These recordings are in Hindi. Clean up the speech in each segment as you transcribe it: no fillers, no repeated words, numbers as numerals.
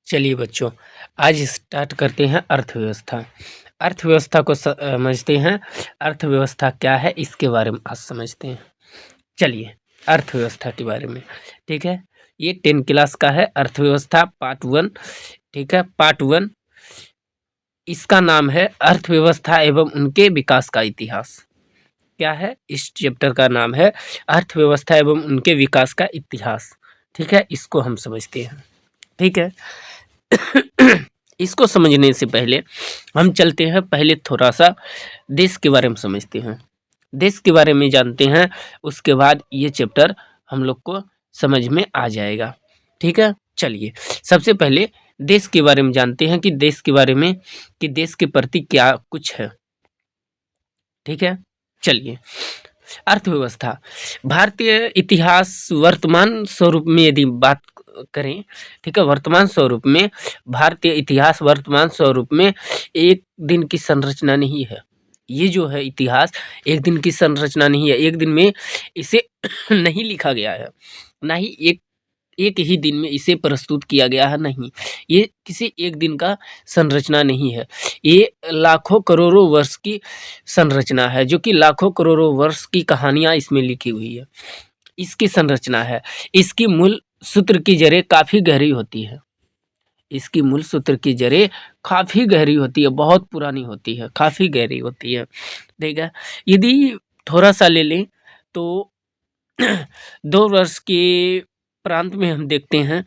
चलिए बच्चों, आज स्टार्ट करते हैं अर्थव्यवस्था। अर्थव्यवस्था को समझते हैं। अर्थव्यवस्था क्या है इसके बारे में आज समझते हैं। चलिए अर्थव्यवस्था के बारे में, ठीक है। ये 10 क्लास का है, अर्थव्यवस्था पार्ट 1, ठीक है। पार्ट 1 इसका नाम है अर्थव्यवस्था एवं उनके विकास का इतिहास। क्या है? इस चैप्टर का नाम है अर्थव्यवस्था एवं उनके विकास का इतिहास, ठीक है। इसको हम समझते हैं, ठीक है। इसको समझने से पहले हम चलते हैं, पहले थोड़ा सा देश के बारे में समझते हैं, देश के बारे में जानते हैं। उसके बाद ये चैप्टर हम लोग को समझ में आ जाएगा, ठीक है। चलिए सबसे पहले देश के बारे में जानते हैं कि देश के बारे में, कि देश के प्रति क्या कुछ है, ठीक है। चलिए अर्थव्यवस्था, भारतीय इतिहास वर्तमान स्वरूप में यदि बात करें, ठीक है, वर्तमान स्वरूप में भारतीय इतिहास वर्तमान स्वरूप में एक दिन की संरचना नहीं है। ये जो है इतिहास एक दिन की संरचना नहीं है, एक दिन में इसे नहीं लिखा गया है, ना ही एक एक ही दिन में इसे प्रस्तुत किया गया है, नहीं। ये किसी एक दिन का संरचना नहीं है, ये लाखों करोड़ों वर्ष की संरचना है, जो कि लाखों करोड़ों वर्ष की कहानियाँ इसमें लिखी हुई है, इसकी संरचना है। इसकी मूल सूत्र की जड़ें काफ़ी गहरी होती है, इसकी मूल सूत्र की जड़ें काफ़ी गहरी होती है, बहुत पुरानी होती है, काफ़ी गहरी होती है, ठीक है। यदि थोड़ा सा ले लें तो 2 वर्ष के प्रांत में हम देखते हैं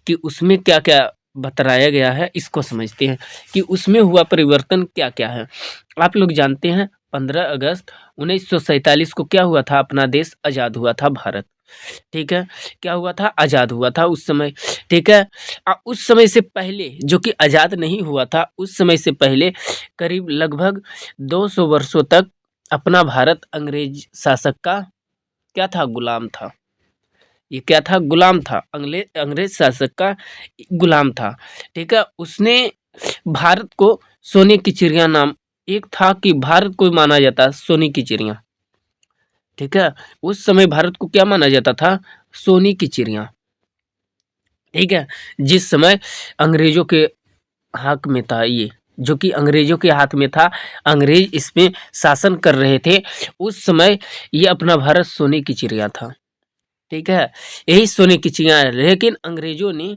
कि उसमें क्या-क्या बतलाया गया है, इसको समझते हैं कि उसमें हुआ परिवर्तन क्या-क्या है। आप लोग जानते हैं 15 अगस्त 1947 को क्या हुआ था, अपना देश आज़ाद हुआ था भारत, ठीक है। क्या हुआ था? आज़ाद हुआ था उस समय, ठीक है। उस समय से पहले जो कि आज़ाद नहीं हुआ था, उस समय से पहले करीब लगभग 200 वर्षों तक अपना भारत अंग्रेज शासक का क्या था? गुलाम था। ये क्या था? गुलाम था, अंग्रेज शासक का गुलाम था, ठीक है। उसने भारत को सोने की चिड़िया नाम एक था कि भारत को माना जाता सोने की चिड़िया, ठीक है। उस समय भारत को क्या माना जाता था? सोने की चिड़िया, ठीक है। जिस समय अंग्रेजों के हक में था ये, जो कि अंग्रेजों के हाथ में था, अंग्रेज इसमें शासन कर रहे थे, उस समय ये अपना भारत सोने की चिड़िया था, ठीक है। यही सोने की चिड़िया है, लेकिन अंग्रेजों ने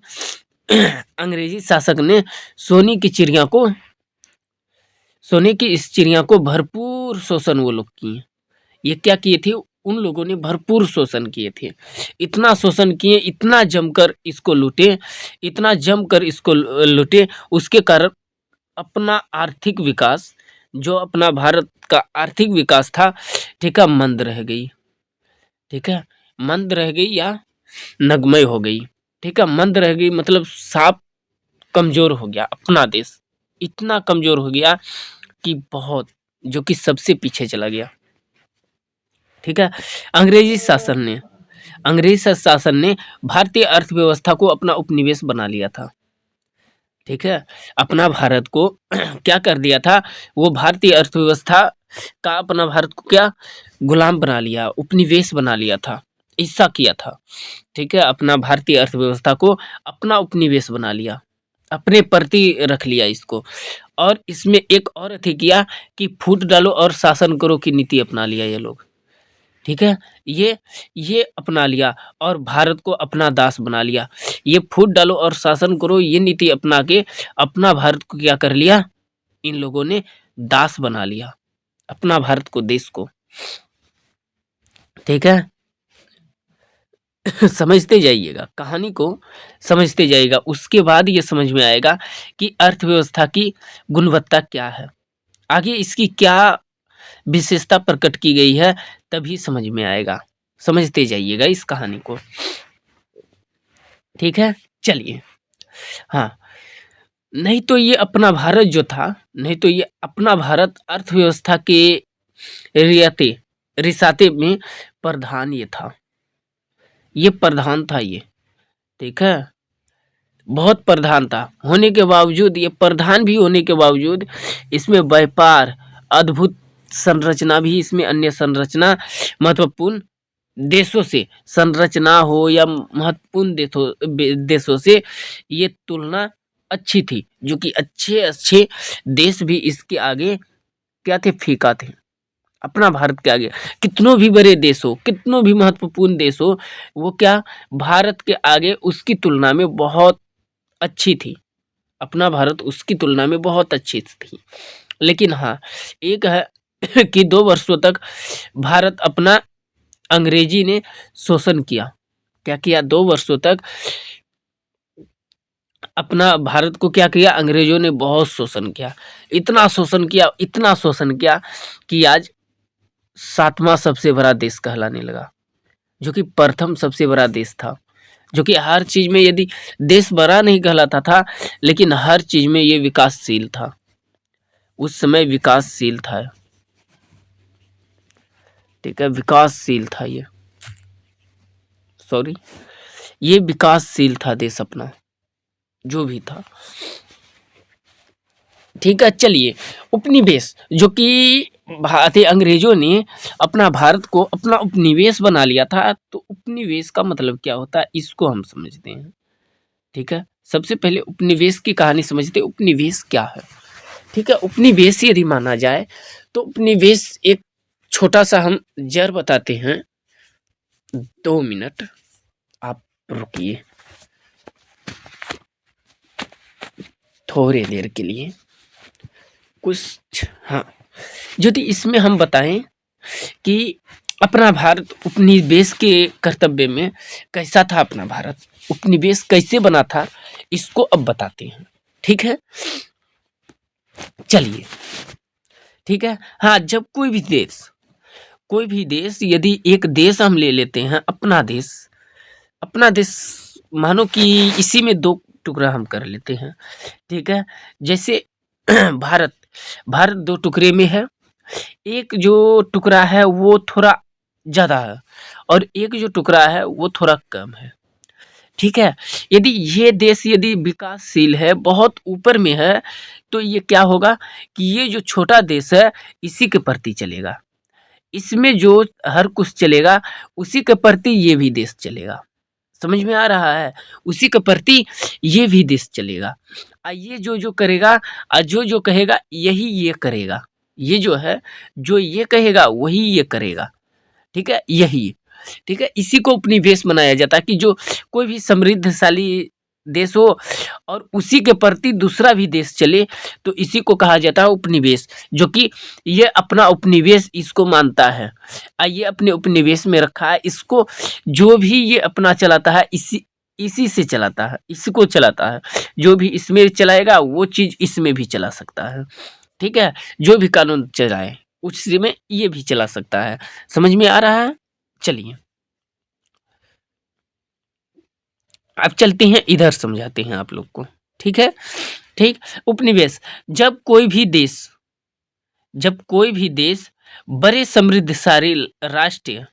अंग्रेजी शासक ने सोने की चिड़िया को, सोने की इस चिड़िया को भरपूर शोषण वो लोग किए। ये क्या किए थे? उन लोगों ने भरपूर शोषण किए थे, इतना शोषण किए, इतना जमकर इसको लूटे, इतना जमकर इसको लूटे, उसके कारण अपना आर्थिक विकास, जो अपना भारत का आर्थिक विकास था, ठीक है, मंद रह गई, ठीक है। मंद रह गई या नगमय हो गई, ठीक है। मंद रह गई मतलब साफ कमज़ोर हो गया अपना देश, इतना कमज़ोर हो गया कि बहुत, जो कि सबसे पीछे चला गया, ठीक है। अंग्रेजी शासन ने, अंग्रेज शासन ने भारतीय अर्थव्यवस्था को अपना उपनिवेश बना लिया था, ठीक है। अपना भारत को क्या कर दिया था? वो भारतीय अर्थव्यवस्था का अपना भारत को क्या गुलाम बना लिया, उपनिवेश बना लिया था, ऐसा किया था, ठीक है। अपना भारतीय अर्थव्यवस्था को अपना उपनिवेश बना लिया, अपने प्रति रख लिया इसको, और इसमें एक और अथी किया कि फूट डालो और शासन करो की नीति अपना लिया ये लोग, ठीक है। ये अपना लिया और भारत को अपना दास बना लिया। ये फूट डालो और शासन करो ये नीति अपना के अपना भारत को क्या कर लिया? इन लोगों ने दास बना लिया, अपना भारत को, देश को, ठीक है। समझते जाइएगा, कहानी को समझते जाइएगा, उसके बाद ये समझ में आएगा कि अर्थव्यवस्था की गुणवत्ता क्या है, आगे इसकी क्या विशेषता प्रकट की गई है, तभी समझ में आएगा। समझते जाइएगा इस कहानी को, ठीक है। चलिए, हाँ, नहीं तो ये अपना भारत जो था, नहीं तो ये अपना भारत अर्थव्यवस्था के रियाते रिसाते में प्रधान ये था, ये प्रधान था ये, ठीक है। बहुत प्रधान था, होने के बावजूद, ये प्रधान भी होने के बावजूद इसमें व्यापार, अद्भुत संरचना भी, इसमें अन्य संरचना, महत्वपूर्ण देशों से संरचना हो या महत्वपूर्ण देशों से ये तुलना अच्छी थी, जो कि अच्छे अच्छे देश भी इसके आगे क्या थे, फीका थे। अपना भारत के आगे कितनों भी बड़े देश हो, कितनों भी महत्वपूर्ण देश हो, वो क्या, भारत के आगे उसकी तुलना में बहुत अच्छी थी। अपना भारत उसकी तुलना में बहुत अच्छी थी। लेकिन हाँ, एक है कि 2 वर्षों तक भारत अपना अंग्रेजी ने शोषण किया। क्या किया? 2 वर्षों तक अपना भारत को क्या किया? अंग्रेजों ने बहुत शोषण किया। इतना शोषण किया, इतना शोषण किया कि आज 7वां सबसे बड़ा देश कहलाने लगा, जो कि प्रथम सबसे बड़ा देश था। जो कि हर चीज़ में, यदि देश बड़ा नहीं कहलाता था, लेकिन हर चीज़ में ये विकासशील था। उस समय विकासशील था, ठीक है? विकासशील था ये, सॉरी, ये विकासशील था देश अपना, जो भी था। ठीक है, चलिए, उपनिवेश, जो कि भारतीय अंग्रेजों ने अपना भारत को अपना उपनिवेश बना लिया था। तो उपनिवेश का मतलब क्या होता है, इसको हम समझते हैं। ठीक है, सबसे पहले उपनिवेश की कहानी समझते हैं, उपनिवेश क्या है। ठीक है, उपनिवेश यदि माना जाए तो उपनिवेश एक छोटा सा, हम जर बताते हैं, 2 मिनट आप रुकिए थोड़ी देर के लिए, कुछ, हाँ, यदि इसमें हम बताएं कि अपना भारत उपनिवेश के कर्तव्य में कैसा था, अपना भारत उपनिवेश कैसे बना था, इसको अब बताते हैं। ठीक है, चलिए, ठीक है। हाँ, जब कोई भी देश, यदि एक देश हम ले लेते हैं, अपना देश मानो कि इसी में 2 टुकड़ा हम कर लेते हैं। ठीक है, जैसे भारत भारत 2 टुकड़े में है। एक जो टुकड़ा है वो थोड़ा ज़्यादा है, और एक जो टुकड़ा है वो थोड़ा कम है। ठीक है, यदि ये देश यदि विकासशील है, बहुत ऊपर में है, तो ये क्या होगा कि ये जो छोटा देश है, इसी के प्रति चलेगा। इसमें जो हर कुछ चलेगा, उसी के प्रति ये भी देश चलेगा। समझ में आ रहा है? उसी के प्रति ये भी देश चलेगा। ये जो करेगा, जो कहेगा, यही ये करेगा। ये जो है, जो ये कहेगा वही ये करेगा। ठीक है, यही, ठीक है, इसी को उपनिवेश मनाया जाता है कि जो कोई भी समृद्धशाली देश हो और उसी के प्रति दूसरा भी देश चले, तो इसी को कहा जाता है उपनिवेश। जो कि ये अपना उपनिवेश इसको मानता है, ये अपने उपनिवेश में रखा है इसको। जो भी ये अपना चलाता है, इसी से चलाता है, इसको चलाता है। जो भी इसमें चलाएगा, वो चीज़ इसमें भी चला सकता है। ठीक है, जो भी कानून चलाए, उसी में ये भी चला सकता है। समझ में आ रहा है? चलिए, अब चलते हैं, इधर समझाते हैं आप लोग को। ठीक है, ठीक, उपनिवेश, जब कोई भी देश बड़े समृद्धशाली राष्ट्र,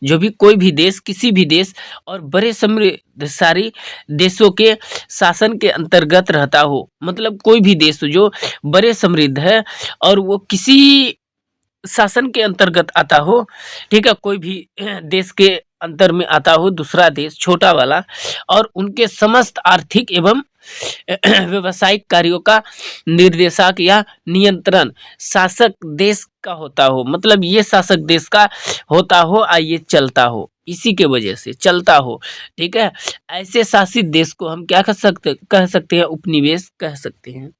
जो भी कोई भी देश, किसी भी देश और बड़े समृद्धशाली देशों के शासन के अंतर्गत रहता हो, मतलब कोई भी देश जो बड़े समृद्ध है और वो किसी शासन के अंतर्गत आता हो, ठीक है, कोई भी देश के अंतर में आता हो दूसरा देश छोटा वाला, और उनके समस्त आर्थिक एवं व्यावसायिक कार्यों का निर्देशक या नियंत्रण शासक देश का होता हो, मतलब ये शासक देश का होता हो, ये चलता हो, इसी के वजह से चलता हो। ठीक है, ऐसे शासित देश को हम क्या कह सकते हैं, उपनिवेश कह सकते हैं।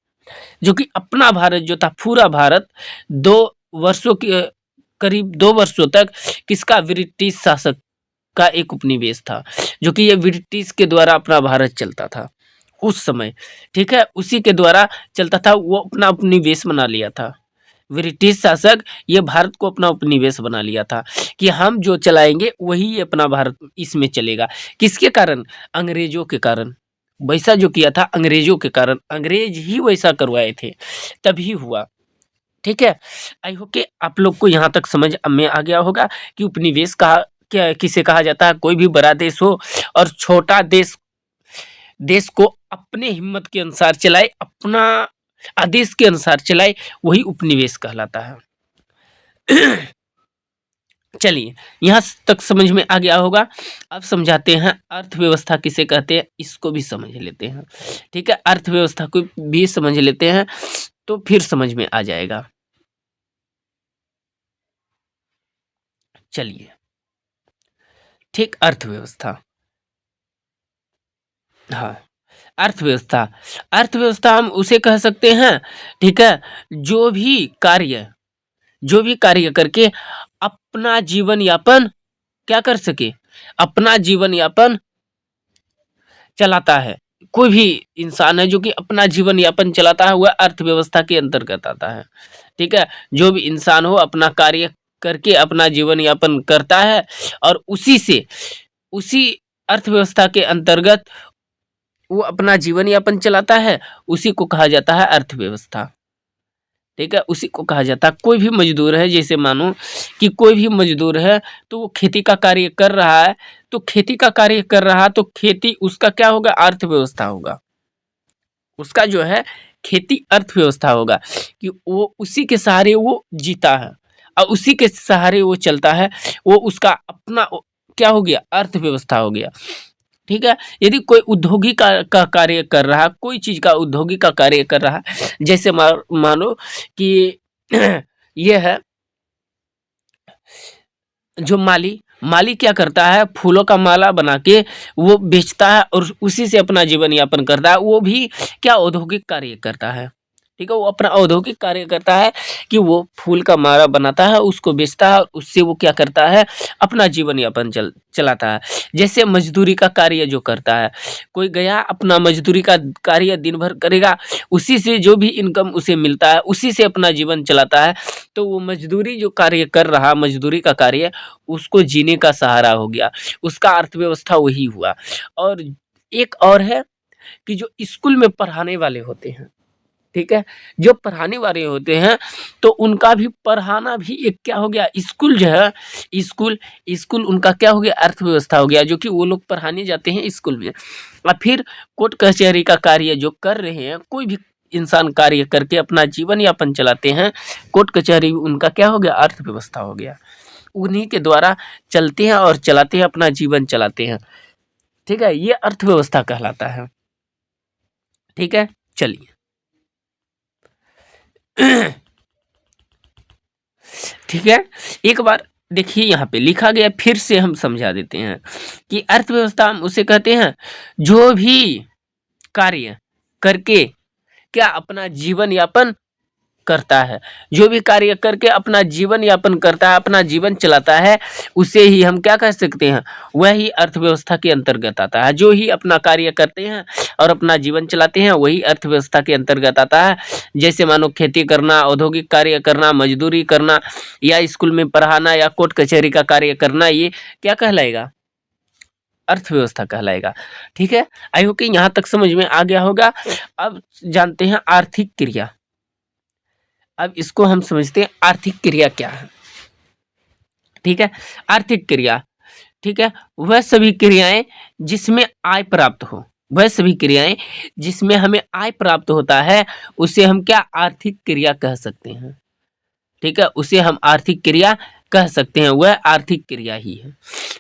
जो कि अपना भारत जो था, पूरा भारत 2 वर्षों के करीब 2 वर्षों तक किसका, ब्रिटिश शासक का एक उपनिवेश था। जो कि ये ब्रिटिश के द्वारा अपना भारत चलता था उस समय। ठीक है, उसी के द्वारा चलता था, वो अपना उपनिवेश बना लिया था। ब्रिटिश शासक ये भारत को अपना उपनिवेश बना लिया था कि हम जो चलाएंगे वही अपना भारत इसमें चलेगा। किसके कारण? अंग्रेजों के कारण। वैसा जो किया था अंग्रेजों के कारण, अंग्रेज ही वैसा करवाए थे, तभी हुआ। ठीक है, आई होप कि आप लोग को यहाँ तक समझ में आ गया होगा कि उपनिवेश कहा क्या, किसे कहा जाता है। कोई भी बड़ा देश हो और छोटा देश देश को अपने हिम्मत के अनुसार चलाए, अपना आदेश के अनुसार चलाए, वही उपनिवेश कहलाता है। चलिए यहाँ तक समझ में आ गया होगा। अब समझाते हैं अर्थव्यवस्था किसे कहते हैं, इसको भी समझ लेते हैं। ठीक है, अर्थव्यवस्था को भी समझ लेते हैं तो फिर समझ में आ जाएगा। चलिए, ठीक, अर्थव्यवस्था। हाँ, अर्थव्यवस्था, अर्थव्यवस्था हम उसे कह सकते हैं, ठीक है, जो भी कार्य जो भी कार्य करके अपना जीवन यापन क्या कर सके, अपना जीवन यापन चलाता है। कोई भी इंसान है जो कि अपना जीवन यापन चलाता है, वह अर्थव्यवस्था के अंतर्गत आता है। ठीक है, जो भी इंसान हो अपना कार्य करके अपना जीवन यापन करता है और उसी अर्थव्यवस्था के अंतर्गत वो अपना जीवन यापन चलाता है, उसी को कहा जाता है अर्थव्यवस्था। ठीक है, उसी को कहा जाता है। कोई भी मजदूर है, जैसे मानो कि कोई भी मजदूर है तो वो खेती का कार्य कर रहा है, तो खेती का कार्य कर रहा तो खेती उसका क्या होगा, अर्थव्यवस्था होगा। उसका जो है खेती अर्थव्यवस्था होगा कि वो उसी के सहारे वो जीता है और उसी के सहारे वो चलता है, वो उसका अपना क्या हो गया, अर्थव्यवस्था हो गया। ठीक है, यदि कोई उद्योगी का कार्य कर रहा, कोई चीज का उद्योगी का कार्य कर रहा, जैसे मानो कि ये है जो माली माली क्या करता है, फूलों का माला बना के वो बेचता है और उसी से अपना जीवन यापन करता है। वो भी क्या औद्योगिक कार्य करता है। ठीक है, वो अपना औद्योगिक कार्य करता है कि वो फूल का माला बनाता है, उसको बेचता है और उससे वो क्या करता है, अपना जीवन यापन चलाता है। जैसे मजदूरी का कार्य जो करता है, कोई गया अपना मजदूरी का कार्य दिन भर करेगा, उसी से जो भी इनकम उसे मिलता है उसी से अपना जीवन चलाता है। तो वो मजदूरी जो कार्य कर रहा, मजदूरी का कार्य उसको जीने का सहारा हो गया, उसका अर्थव्यवस्था वही हुआ। और एक और है कि जो स्कूल में पढ़ाने वाले होते हैं, ठीक है, जो पढ़ाने वाले होते हैं तो उनका भी पढ़ाना भी एक क्या हो गया, स्कूल जो है, स्कूल स्कूल उनका क्या हो गया, अर्थव्यवस्था हो गया, जो कि वो लोग पढ़ाने जाते हैं स्कूल में। और फिर कोर्ट कचहरी का कार्य जो कर रहे हैं, कोई भी इंसान कार्य करके अपना जीवन यापन चलाते हैं, कोर्ट कचहरी उनका क्या हो गया, अर्थव्यवस्था हो गया। उन्हीं के द्वारा चलते हैं और चलाते हैं, अपना जीवन चलाते हैं। ठीक है, ये अर्थव्यवस्था कहलाता है। ठीक है, चलिए ठीक है, एक बार देखिए यहाँ पे लिखा गया, फिर से हम समझा देते हैं कि अर्थव्यवस्था हम उसे कहते हैं जो भी कार्य करके क्या अपना जीवन यापन करता है, जो भी कार्य करके अपना जीवन यापन करता है, अपना जीवन चलाता है, उसे ही हम क्या कह सकते हैं, वही अर्थव्यवस्था के अंतर्गत आता है। जो ही अपना कार्य करते हैं और अपना जीवन चलाते हैं वही अर्थव्यवस्था के अंतर्गत आता है। जैसे मानो खेती करना, औद्योगिक कार्य करना, मजदूरी करना या स्कूल में पढ़ाना या कोर्ट कचहरी का कार्य करना, ये क्या कहलाएगा, अर्थव्यवस्था कहलाएगा। ठीक है, आई होप कि यहाँ तक समझ में आ गया होगा। अब जानते हैं आर्थिक क्रिया। अब इसको हम समझते हैं आर्थिक क्रिया क्या है। ठीक है, आर्थिक क्रिया, ठीक है, वह सभी क्रियाएं जिसमें आय प्राप्त हो, वह सभी क्रियाएं जिसमें हमें आय प्राप्त होता है उसे हम क्या, आर्थिक क्रिया कह सकते हैं। ठीक है, उसे हम आर्थिक क्रिया कह सकते हैं, वह आर्थिक क्रिया ही है।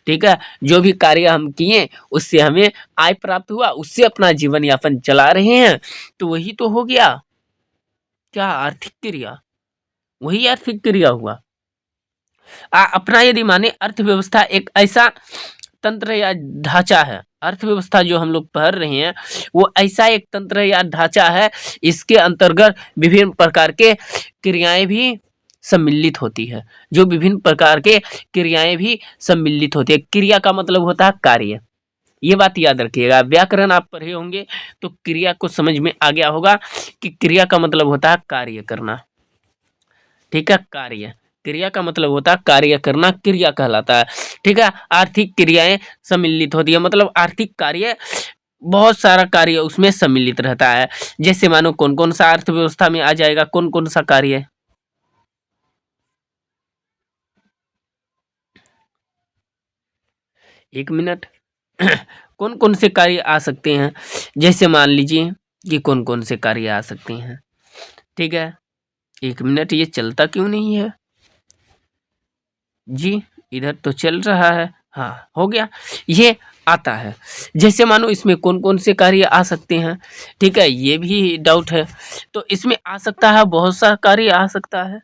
ठीक है, जो भी कार्य हम किए उससे हमें आय प्राप्त हुआ, उससे अपना जीवन यापन चला रहे हैं, तो वही तो हो गया क्या, आर्थिक क्रिया, वही आर्थिक क्रिया हुआ। अपना यदि माने अर्थव्यवस्था एक ऐसा तंत्र या ढांचा है, अर्थव्यवस्था जो हम लोग पढ़ रहे हैं वो ऐसा एक तंत्र या ढांचा है, इसके अंतर्गत विभिन्न प्रकार के क्रियाएं भी सम्मिलित होती है, जो विभिन्न प्रकार के क्रियाएं भी सम्मिलित होती है। क्रिया का मतलब होता है कार्य, ये बात याद रखिएगा। व्याकरण आप पढ़े होंगे तो क्रिया को समझ में आ गया होगा कि क्रिया का मतलब होता है कार्य करना। ठीक है, कार्य, क्रिया का मतलब होता है कार्य करना, क्रिया कहलाता है। ठीक है, आर्थिक क्रियाएं सम्मिलित होती है, मतलब आर्थिक कार्य बहुत सारा कार्य उसमें सम्मिलित रहता है। जैसे मानो कौन कौन सा अर्थव्यवस्था में आ जाएगा, कौन कौन सा कार्य, एक मिनट कौन कौन से कार्य आ सकते हैं, जैसे मान लीजिए कि कौन कौन से कार्य आ सकते हैं। ठीक है, एक मिनट, ये चलता क्यों नहीं है जी, इधर तो चल रहा है, हाँ हो गया, ये आता है। जैसे मानो इसमें कौन कौन से कार्य आ सकते हैं, ठीक है, ये भी डाउट है। तो इसमें आ सकता है, बहुत सा कार्य आ सकता है।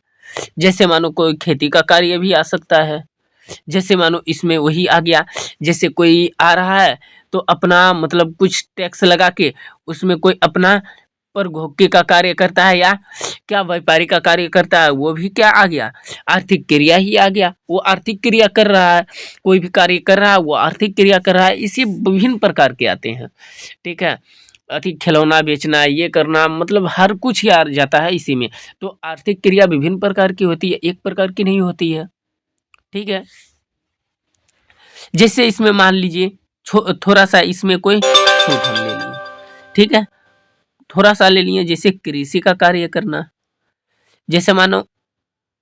जैसे मानो कोई खेती का कार्य भी आ सकता है। जैसे मानो इसमें वही आ गया, जैसे कोई आ रहा है तो अपना मतलब कुछ टैक्स लगा के उसमें कोई अपना परभोग्य का कार्य करता है या क्या व्यापारी का कार्य करता है, वो भी क्या आ गया, आर्थिक क्रिया ही आ गया। वो आर्थिक क्रिया कर रहा है, कोई भी कार्य कर रहा है वो आर्थिक क्रिया कर रहा है। इसी विभिन्न प्रकार के आते हैं, ठीक है। खिलौना बेचना, ये करना, मतलब हर कुछ ही आ जाता है इसी में। तो आर्थिक क्रिया विभिन्न प्रकार की होती है, एक प्रकार की नहीं होती है, ठीक है। जैसे इसमें मान लीजिए थोड़ा सा इसमें कोई छूट हम ले लिए, ठीक है, थोड़ा सा ले लिए, जैसे कृषि का कार्य करना, जैसे मानो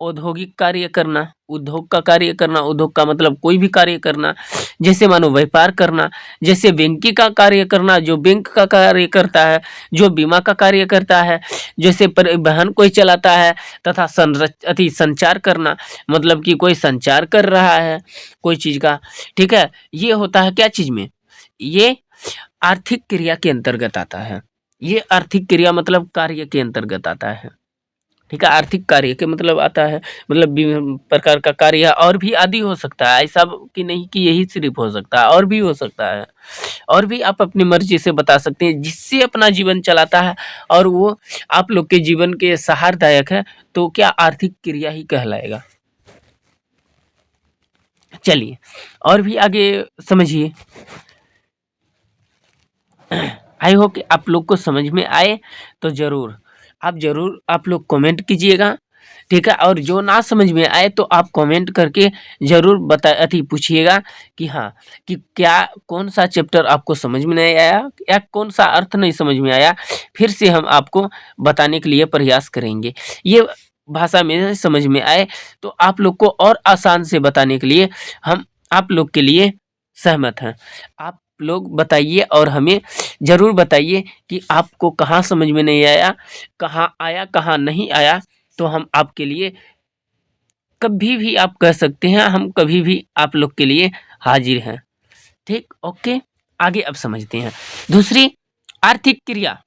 औद्योगिक कार्य करना, उद्योग का कार्य करना, उद्योग का मतलब कोई भी कार्य करना, जैसे मानो व्यापार करना, जैसे बैंकिंग का कार्य करना, जो बैंक का कार्य करता है, जो बीमा का कार्य करता है, जैसे परिवहन कोई चलाता है, तथा संचार करना, मतलब कि कोई संचार कर रहा है कोई चीज का, ठीक है। ये होता है क्या चीज में, ये आर्थिक क्रिया के अंतर्गत आता है। ये आर्थिक क्रिया मतलब कार्य के अंतर्गत आता है, ठीक है। आर्थिक कार्य के मतलब आता है, मतलब विभिन्न प्रकार का कार्य और भी आदि हो सकता है, ऐसा कि नहीं कि यही सिर्फ हो सकता है, और भी हो सकता है। और भी आप अपनी मर्जी से बता सकते हैं, जिससे अपना जीवन चलाता है और वो आप लोग के जीवन के सहारदायक है, तो क्या आर्थिक क्रिया ही कहलाएगा। चलिए और भी आगे समझिए। आई होप कि आप लोग को समझ में आए, तो जरूर आप लोग कमेंट कीजिएगा, ठीक है। और जो ना समझ में आए तो आप कमेंट करके जरूर बता अति पूछिएगा कि हाँ, कि क्या कौन सा चैप्टर आपको समझ में नहीं आया या कौन सा अर्थ नहीं समझ में आया, फिर से हम आपको बताने के लिए प्रयास करेंगे। ये भाषा में समझ में आए तो आप लोग को और आसान से बताने के लिए हम आप लोग के लिए सहमत हैं। आप लोग बताइए और हमें ज़रूर बताइए कि आपको कहाँ समझ में नहीं आया, कहाँ आया, कहाँ नहीं आया। तो हम आपके लिए कभी भी आप कह सकते हैं, हम कभी भी आप लोग के लिए हाजिर हैं, ठीक, ओके। आगे अब समझते हैं दूसरी आर्थिक क्रिया।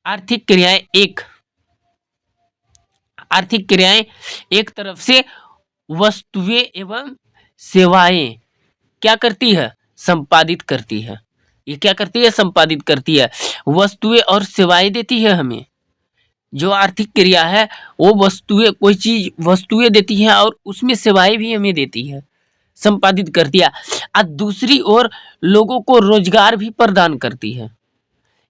आर्थिक क्रियाएं एक आर्थिक क्रियाएं एक तरफ से वस्तुएं एवं सेवाएं क्या करती है, संपादित करती है। ये क्या करती है, संपादित करती है, वस्तुएं और सेवाएं देती है हमें। जो आर्थिक क्रिया है वो वस्तुएं, कोई चीज वस्तुएं देती है और उसमें सेवाएं भी हमें देती है, संपादित करती है। और दूसरी ओर लोगों को रोजगार भी प्रदान करती है।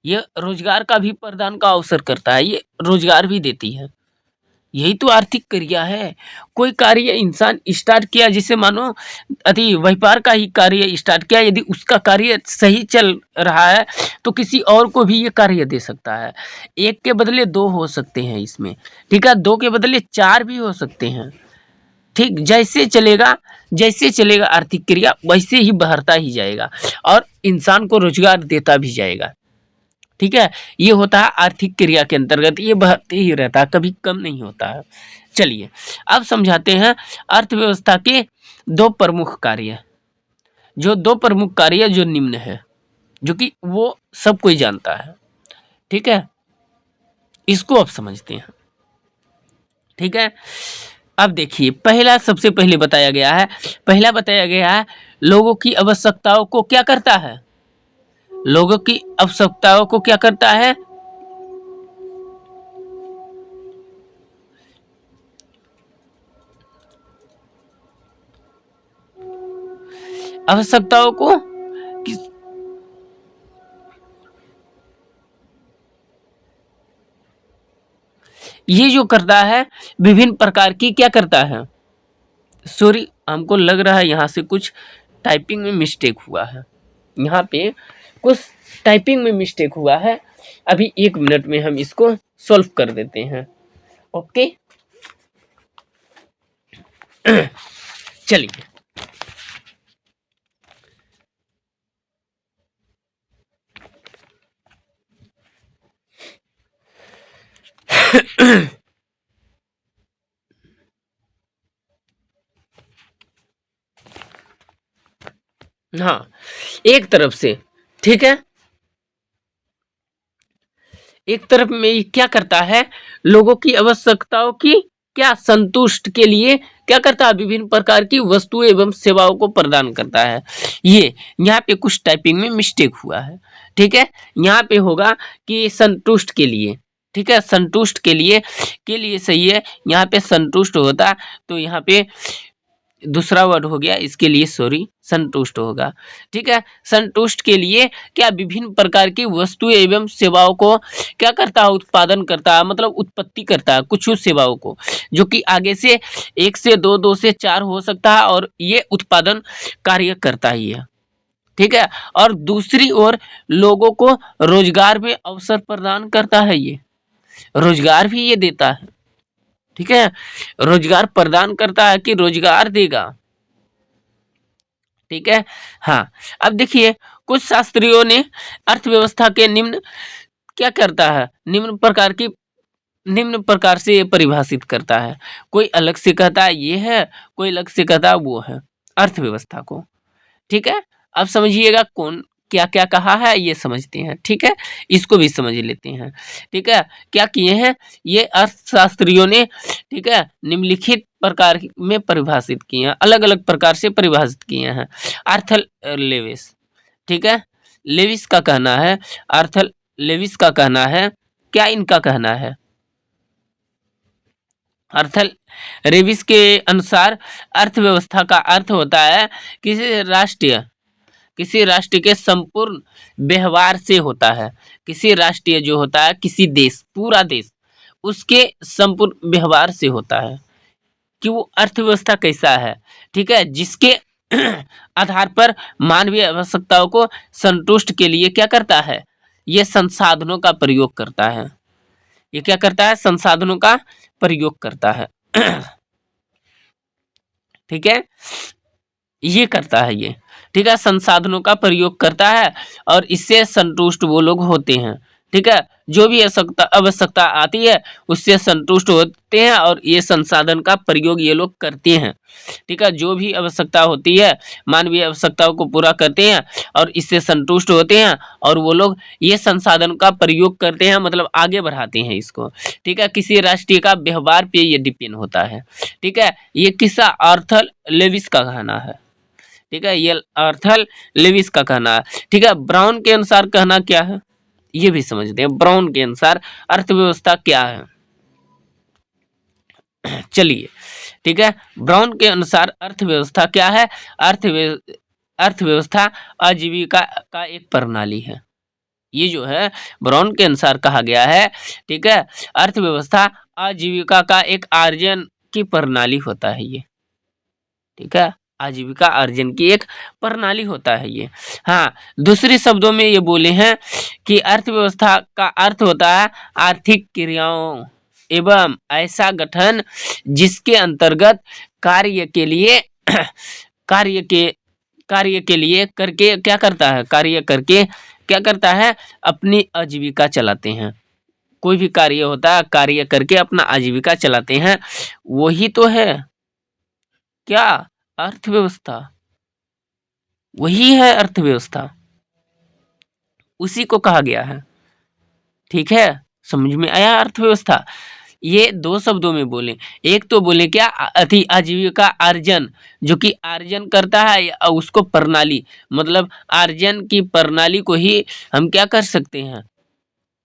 ये रोजगार का भी प्रदान का अवसर करता है, ये रोजगार भी देती है। यही तो आर्थिक क्रिया है। कोई कार्य इंसान स्टार्ट किया, जैसे मानो अति व्यापार का ही कार्य स्टार्ट किया, यदि उसका कार्य सही चल रहा है तो किसी और को भी ये कार्य दे सकता है। एक के बदले दो हो सकते हैं इसमें, ठीक है, दो के बदले चार भी हो सकते हैं, ठीक। जैसे चलेगा आर्थिक क्रिया वैसे ही बढ़ता ही जाएगा और इंसान को रोजगार देता भी जाएगा, ठीक है। ये होता है आर्थिक क्रिया के अंतर्गत, ये बढ़ते ही रहता है, कभी कम नहीं होता है। चलिए अब समझाते हैं अर्थव्यवस्था के दो प्रमुख कार्य। जो दो प्रमुख कार्य जो निम्न है, जो कि वो सब कोई जानता है, ठीक है। इसको अब समझते हैं, ठीक है। अब देखिए पहला, सबसे पहले बताया गया है, पहला बताया गया है लोगों की आवश्यकताओं को क्या करता है, लोगों की आवश्यकताओं को क्या करता है, आवश्यकताओं को किस, ये जो करता है विभिन्न प्रकार की क्या करता है। सॉरी, हमको लग रहा है यहाँ से कुछ टाइपिंग में मिस्टेक हुआ है, यहाँ पे कुछ टाइपिंग में मिस्टेक हुआ है। अभी 1 मिनट में हम इसको सॉल्व कर देते हैं, ओके। चलिए हाँ, एक तरफ से, ठीक है, एक तरफ में ये क्या करता है, लोगों की आवश्यकताओं की क्या संतुष्ट के लिए क्या करता है, विभिन्न प्रकार की वस्तुएं एवं सेवाओं को प्रदान करता है। ये यहाँ पे कुछ टाइपिंग में मिस्टेक हुआ है, ठीक है, यहाँ पे होगा कि संतुष्ट के लिए, ठीक है, संतुष्ट के लिए सही है, यहाँ पे संतुष्ट होता तो यहाँ पे दूसरा वर्ड हो गया, इसके लिए सॉरी संतुष्ट होगा, ठीक है। संतुष्ट के लिए क्या विभिन्न प्रकार की वस्तुएं एवं सेवाओं को क्या करता है, उत्पादन करता है, मतलब उत्पत्ति करता है कुछ सेवाओं को, जो कि आगे से एक से दो, दो से चार हो सकता है, और ये उत्पादन कार्य करता ही है, ठीक है। और दूसरी ओर लोगों को रोजगार में अवसर प्रदान करता है, ये रोजगार भी ये देता है, ठीक है, रोजगार प्रदान करता है कि रोजगार देगा, ठीक है। हाँ, अब देखिए कुछ शास्त्रियों ने अर्थव्यवस्था के निम्न क्या करता है, निम्न प्रकार से ये परिभाषित करता है, कोई अलग से कहता है ये है, कोई अलग से कहता है वो है अर्थव्यवस्था को, ठीक है। अब समझिएगा कौन क्या क्या कहा है, ये समझते हैं, ठीक है, इसको भी समझ लेते हैं, ठीक है। क्या किए हैं ये अर्थशास्त्रियों ने, ठीक है, निम्नलिखित प्रकार में परिभाषित किए हैं, अलग अलग प्रकार से परिभाषित किए हैं। आर्थर लेविस, ठीक है, लेविस का कहना है, आर्थर लेविस का कहना है, क्या इनका कहना है, आर्थर लेविस के अनुसार अर्थव्यवस्था का अर्थ होता है किसी राष्ट्र के संपूर्ण व्यवहार से होता है, किसी राष्ट्रीय जो होता है, किसी देश, पूरा देश, उसके संपूर्ण व्यवहार से होता है कि वो अर्थव्यवस्था कैसा है, ठीक है, जिसके आधार पर मानवीय आवश्यकताओं को संतुष्ट के लिए क्या करता है, ये संसाधनों का प्रयोग करता है, ये क्या करता है, संसाधनों का प्रयोग करता है, ठीक है, ये करता है ये, ठीक है, संसाधनों का प्रयोग करता है और इससे संतुष्ट वो लोग होते हैं, ठीक है, जो भी आवश्यकता आती है उससे संतुष्ट होते हैं और ये संसाधन का प्रयोग ये लोग करते हैं, ठीक है, जो भी आवश्यकता होती है मानवीय आवश्यकताओं को पूरा करते हैं और इससे संतुष्ट होते हैं और वो लोग ये संसाधन का प्रयोग करते हैं, मतलब आगे बढ़ाते हैं इसको, ठीक है, किसी राष्ट्रीय का व्यवहार पे ये डिपेंड होता है, ठीक है। ये किस्सा आर्थर लेविस का कहना है, ठीक है, ये आर्थर लेविस का कहना है, ठीक है। ब्राउन के अनुसार कहना क्या है, ये भी समझते हैं, ब्राउन के अनुसार अर्थव्यवस्था क्या है, चलिए, ठीक है, ब्राउन के अनुसार अर्थव्यवस्था क्या है, अर्थव्यवस्था आजीविका का एक प्रणाली है, ये जो है ब्राउन के अनुसार कहा गया है, ठीक है, अर्थव्यवस्था आजीविका का एक आर्जन की प्रणाली होता है ये, ठीक है, आजीविका अर्जन की एक प्रणाली होता है ये। हाँ, दूसरे शब्दों में ये बोले हैं कि अर्थव्यवस्था का अर्थ होता है आर्थिक क्रियाओं एवं ऐसा गठन जिसके अंतर्गत कार्य के लिए कार्य के कार्य के लिए करके क्या करता है, कार्य करके क्या करता है, अपनी आजीविका चलाते हैं, कोई भी कार्य होता है कार्य करके अपना आजीविका चलाते हैं, वही तो है क्या, अर्थव्यवस्था, वही है अर्थव्यवस्था, उसी को कहा गया है, ठीक है, समझ में आया अर्थव्यवस्था। ये दो शब्दों में बोले, एक तो बोले क्या अति आजीविका अर्जन, जो कि अर्जन करता है उसको प्रणाली, मतलब अर्जन की प्रणाली को ही हम क्या कर सकते हैं,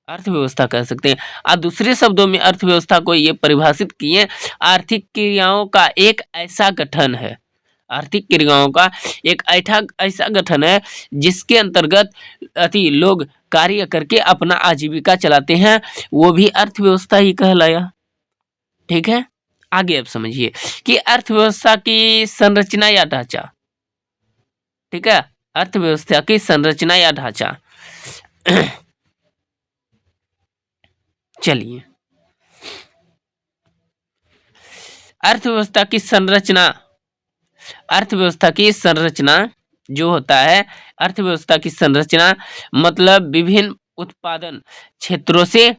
अर्थव्यवस्था कह सकते हैं। और दूसरे शब्दों में अर्थव्यवस्था को ये परिभाषित किए आर्थिक क्रियाओं का एक ऐसा गठन है, आर्थिक क्रियाओं का एक ऐसा गठन है जिसके अंतर्गत अति लोग कार्य करके अपना आजीविका चलाते हैं, वो भी अर्थव्यवस्था ही कहलाया, ठीक है। आगे अब समझिए कि अर्थव्यवस्था की संरचना या ढांचा, ठीक है, अर्थव्यवस्था की संरचना या ढांचा चलिए, अर्थव्यवस्था की संरचना जो होता है, अर्थव्यवस्था की संरचना मतलब विभिन्न उत्पादन क्षेत्रों से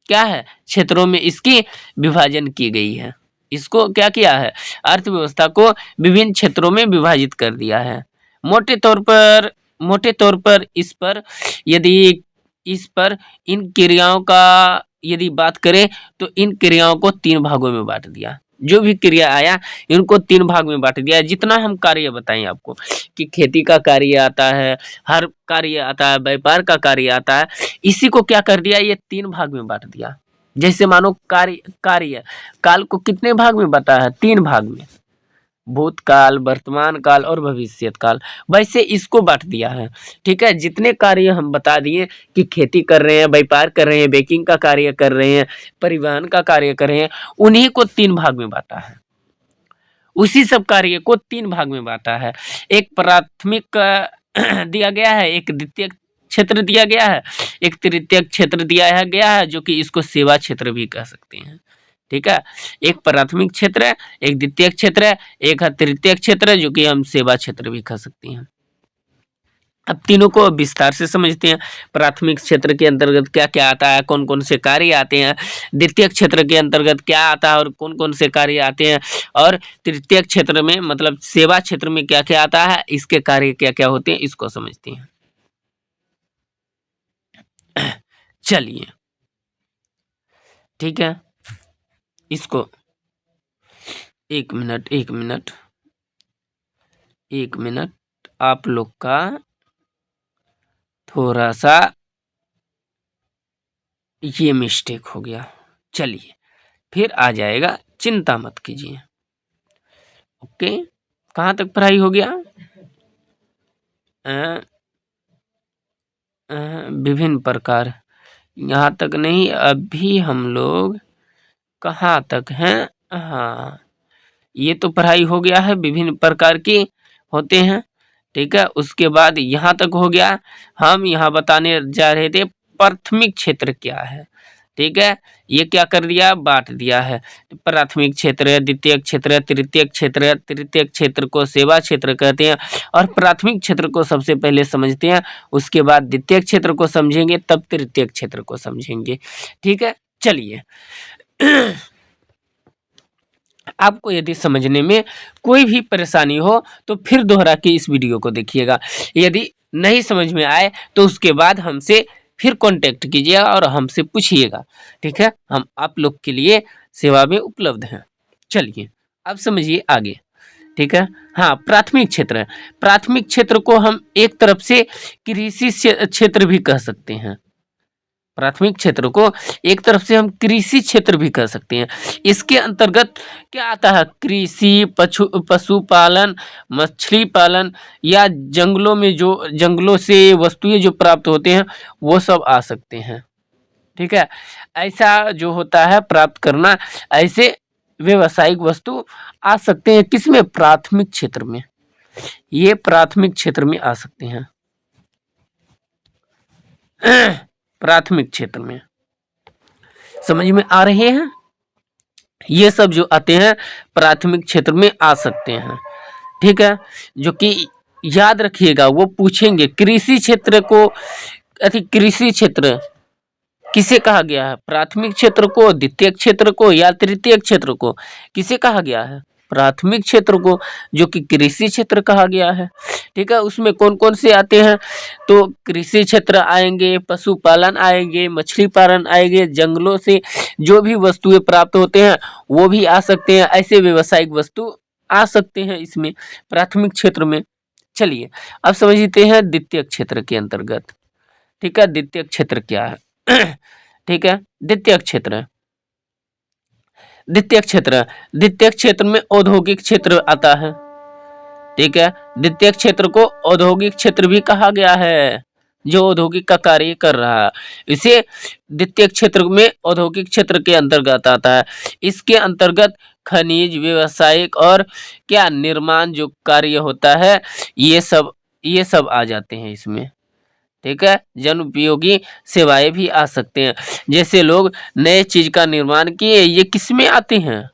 क्या है, क्षेत्रों में इसकी विभाजन की गई है, इसको क्या किया है, अर्थव्यवस्था को विभिन्न क्षेत्रों में विभाजित कर दिया है, मोटे तौर पर यदि इस पर इन क्रियाओं का यदि बात करें तो इन क्रियाओं को 3 भागों में बाँट दिया। जो भी क्रिया आया इनको 3 भाग में बाँट दिया। जितना हम कार्य बताएँ आपको कि खेती का कार्य आता है, हर कार्य आता है, व्यापार का कार्य आता है, इसी को क्या कर दिया ये 3 भाग में बाँट दिया। जैसे मानो कार्य काल को कितने भाग में बाँटा है? 3 भाग में। भूतकाल, वर्तमान काल और भविष्यत काल, वैसे इसको बाँट दिया है। ठीक है, जितने कार्य हम बता दिए कि खेती कर रहे हैं, व्यापार कर रहे हैं, बेकिंग का कार्य कर रहे हैं, परिवहन का कार्य कर रहे हैं, उन्हीं को 3 भाग में बाँटा है। उसी सब कार्य को 3 भाग में बाँटा है। एक प्राथमिक दिया गया है, एक द्वितीयक क्षेत्र दिया गया है, एक तृतीयक क्षेत्र दिया गया है, जो कि इसको सेवा क्षेत्र भी कह सकते हैं। ठीक है, एक प्राथमिक क्षेत्र है, एक द्वितीयक क्षेत्र है, एक है तृतीयक क्षेत्र है, जो कि हम सेवा क्षेत्र भी कह सकते हैं। अब तीनों को विस्तार से समझते हैं। प्राथमिक क्षेत्र के अंतर्गत क्या-क्या आता है, कौन-कौन से कार्य आते हैं, द्वितीयक क्षेत्र के अंतर्गत क्या आता है और कौन-कौन से कार्य आते हैं, और तृतीयक क्षेत्र में मतलब सेवा क्षेत्र में क्या-क्या आता है, इसके कार्य क्या-क्या होते हैं, इसको समझते हैं। चलिए, ठीक है, इसको 1 मिनट आप लोग का थोड़ा सा ये मिस्टेक हो गया। चलिए, फिर आ जाएगा, चिंता मत कीजिए। ओके, कहाँ तक पढ़ाई हो गया? विभिन्न प्रकार, यहाँ तक नहीं, अभी हम लोग कहाँ तक हैं? हाँ, ये तो पढ़ाई हो गया है, विभिन्न प्रकार के होते हैं। ठीक है, उसके बाद यहाँ तक हो गया। हम यहाँ बताने जा रहे थे प्राथमिक क्षेत्र क्या है। ठीक है, ये क्या कर दिया, बांट दिया है। प्राथमिक क्षेत्र है, द्वितीयक क्षेत्र है, तृतीयक क्षेत्र है। तृतीयक क्षेत्र को सेवा क्षेत्र कहते हैं, और प्राथमिक क्षेत्र को सबसे पहले समझते हैं, उसके बाद द्वितीयक क्षेत्र को समझेंगे, तब तृतीयक क्षेत्र को समझेंगे। ठीक है, चलिए। आपको यदि समझने में कोई भी परेशानी हो तो फिर दोहरा के इस वीडियो को देखिएगा। यदि नहीं समझ में आए तो उसके बाद हमसे फिर कांटेक्ट कीजिएगा और हमसे पूछिएगा। ठीक है, हम आप लोग के लिए सेवा में उपलब्ध हैं। चलिए, अब समझिए आगे। ठीक है, हाँ, प्राथमिक क्षेत्र है। प्राथमिक क्षेत्र को हम एक तरफ से कृषि क्षेत्र भी कह सकते हैं। प्राथमिक क्षेत्र को एक तरफ से हम कृषि क्षेत्र भी कह सकते हैं। इसके अंतर्गत क्या आता है? कृषि, पशुपालन, मछली पालन, या जंगलों से वस्तुएं जो प्राप्त होते हैं वो सब आ सकते हैं। ठीक है, ऐसा जो होता है प्राप्त करना, ऐसे व्यावसायिक वस्तु आ सकते हैं किसमें? प्राथमिक क्षेत्र में। ये प्राथमिक क्षेत्र में आ सकते हैं। प्राथमिक क्षेत्र में समझ में आ रहे हैं? ये सब जो आते हैं प्राथमिक क्षेत्र में आ सकते हैं। ठीक है, जो कि याद रखिएगा, वो पूछेंगे कृषि क्षेत्र को, कृषि क्षेत्र किसे कहा गया है? प्राथमिक क्षेत्र को, द्वितीयक क्षेत्र को, या तृतीयक क्षेत्र को? किसे कहा गया है? प्राथमिक क्षेत्र को, जो कि कृषि क्षेत्र कहा गया है। ठीक है, उसमें कौन कौन से आते हैं? तो कृषि क्षेत्र आएंगे, पशुपालन आएंगे, मछली पालन आएंगे, जंगलों से जो भी वस्तुएं प्राप्त होते हैं वो भी आ सकते हैं। ऐसे व्यावसायिक वस्तु आ सकते हैं इसमें, प्राथमिक क्षेत्र में। चलिए, अब समझते हैं द्वितीयक क्षेत्र के अंतर्गत। ठीक है, द्वितीयक क्षेत्र क्या है? ठीक है, द्वितीयक क्षेत्र द्वितीयक क्षेत्र में औद्योगिक क्षेत्र आता है। ठीक है, द्वितीयक क्षेत्र को औद्योगिक क्षेत्र भी कहा गया है, जो औद्योगिक का कार्य कर रहा है, इसे द्वितीयक क्षेत्र में औद्योगिक क्षेत्र के अंतर्गत आता है। इसके अंतर्गत खनिज, व्यावसायिक और क्या निर्माण जो कार्य होता है, ये सब आ जाते हैं इसमें। ठीक है, जन उपयोगी सेवाएं भी आ सकते हैं। जैसे लोग नए चीज का निर्माण किए, ये किस में आते हैं?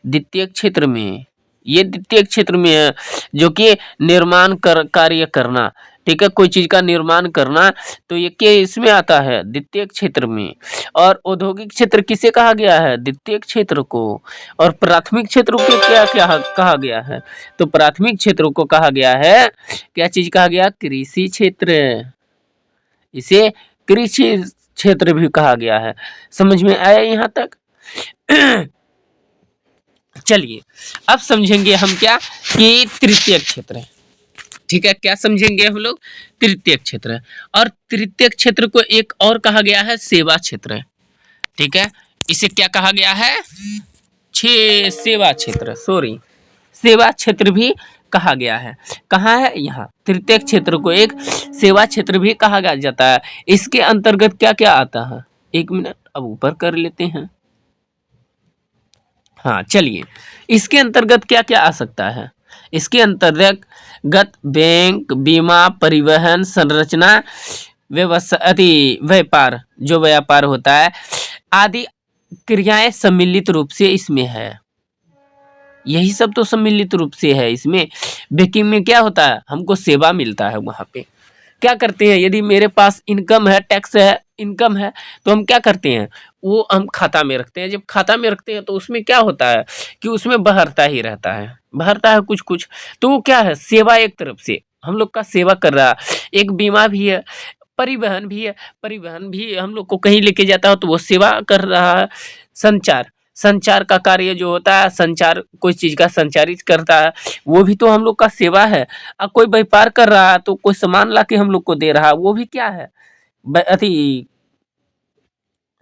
द्वितीयक क्षेत्र में। ये द्वितीयक क्षेत्र में है, जो कि निर्माण कार्य करना, ठीक है, कोई चीज का निर्माण करना, तो ये क्या इसमें आता है, द्वितीयक क्षेत्र में। और औद्योगिक क्षेत्र किसे कहा गया है, द्वितीयक क्षेत्र को। और प्राथमिक क्षेत्र को क्या क्या कहा गया है, तो प्राथमिक क्षेत्र को कहा गया है, क्या चीज कहा गया, कृषि क्षेत्र। इसे कृषि क्षेत्र भी कहा गया है। समझ में आया यहाँ तक? चलिए अब समझेंगे हम क्या, कि तृतीयक क्षेत्र है। ठीक है, क्या समझेंगे हम लोग, तृतीयक क्षेत्र है। और तृतीयक क्षेत्र को एक और कहा गया है सेवा क्षेत्र। ठीक है, इसे क्या कहा गया है, सेवा क्षेत्र, सॉरी, सेवा क्षेत्र भी कहा गया है। कहाँ है, यहाँ तृतीयक क्षेत्र को एक सेवा क्षेत्र भी कहा जाता है। इसके अंतर्गत क्या क्या आता है, एक मिनट अब ऊपर कर लेते हैं। हाँ चलिए, इसके अंतर्गत क्या क्या आ सकता है, इसके अंतर्गत बैंक, बीमा, परिवहन, संरचना, व्यापार, जो व्यापार होता है आदि क्रियाएं सम्मिलित रूप से इसमें है। यही सब तो सम्मिलित रूप से है इसमें। बैंकिंग में क्या होता है, हमको सेवा मिलता है, वहाँ पे क्या करते हैं, यदि मेरे पास इनकम है, टैक्स है, इनकम है, तो हम क्या करते हैं, वो हम खाता में रखते हैं। जब खाता में रखते हैं तो उसमें क्या होता है कि उसमें बहरता ही रहता है, बहरता है कुछ कुछ, तो वो क्या है, सेवा, एक तरफ से हम लोग का सेवा कर रहा है। एक बीमा भी है, परिवहन भी है, परिवहन भी हम लोग को कहीं लेके जाता है तो वो सेवा कर रहा है। संचार, संचार का कार्य जो होता है, संचार कोई चीज का संचारित करता है, वो भी तो हम लोग का सेवा है। अब कोई व्यापार कर रहा है तो कोई सामान ला के हम लोग को दे रहा है, वो भी क्या है, अति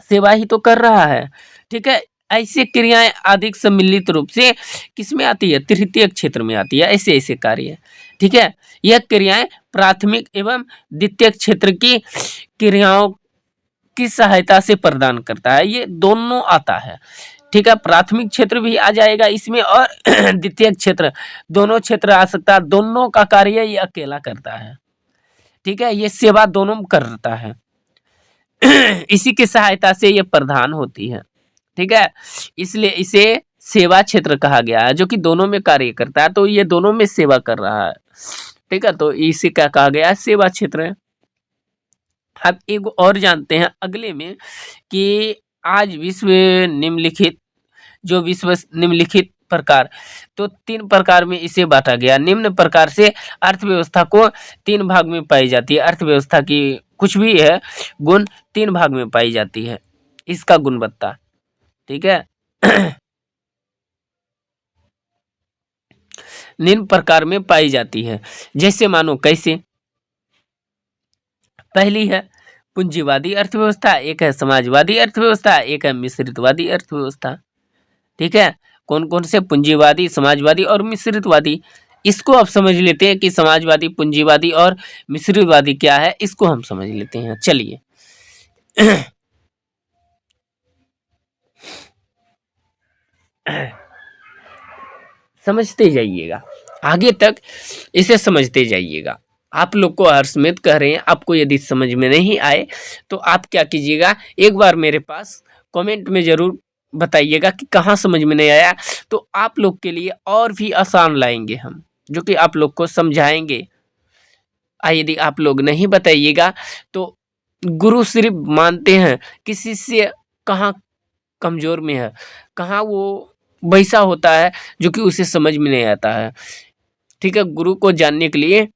सेवा ही तो कर रहा है। ठीक है, ऐसे क्रियाएं अधिक सम्मिलित रूप से किसमें आती है, तृतीयक क्षेत्र में आती है, ऐसे ऐसे कार्य। ठीक है, यह क्रियाएं प्राथमिक एवं द्वितीयक क्षेत्र की क्रियाओं की सहायता से प्रदान करता है, ये दोनों आता है। ठीक है, प्राथमिक क्षेत्र भी आ जाएगा इसमें और द्वितीयक क्षेत्र, दोनों क्षेत्र आ सकता है। दोनों का कार्य ये अकेला करता है। ठीक है, ये सेवा दोनों करता है। इसी की सहायता से ये प्रधान होती है। ठीक है, इसलिए इसे सेवा क्षेत्र कहा गया है, जो कि दोनों में कार्य करता है, तो ये दोनों में सेवा कर रहा है। ठीक है, तो इसे क्या कहा गया है, सेवा क्षेत्र। अब एक और जानते हैं अगले में, कि आज विश्व निम्नलिखित, जो विश्व निम्नलिखित प्रकार, तो 3 प्रकार में इसे बांटा गया। निम्न प्रकार से अर्थव्यवस्था को 3 भाग में पाई जाती है। अर्थव्यवस्था की कुछ भी है गुण 3 भाग में पाई जाती है, इसका गुणवत्ता। ठीक है, निम्न प्रकार में पाई जाती है, जैसे मानो कैसे, पहली है पूंजीवादी अर्थव्यवस्था, एक है समाजवादी अर्थव्यवस्था, एक है मिश्रितवादी अर्थव्यवस्था। ठीक है, कौन कौन से, पूंजीवादी, समाजवादी और मिश्रितवादी। इसको अब समझ लेते हैं कि समाजवादी, पूंजीवादी और मिश्रितवादी क्या है, इसको हम समझ लेते हैं। चलिए समझते जाइएगा, आगे तक इसे समझते जाइएगा। आप लोग को हर्षमित कह रहे हैं, आपको यदि समझ में नहीं आए तो आप क्या कीजिएगा, एक बार मेरे पास कमेंट में जरूर बताइएगा कि कहाँ समझ में नहीं आया, तो आप लोग के लिए और भी आसान लाएंगे हम, जो कि आप लोग को समझाएंगे। यदि आप लोग नहीं बताइएगा तो गुरु सिर्फ मानते हैं, किसी से कहाँ कमजोर में है, कहाँ वो वैसा होता है जो कि उसे समझ में नहीं आता है। ठीक है, गुरु को जानने के लिए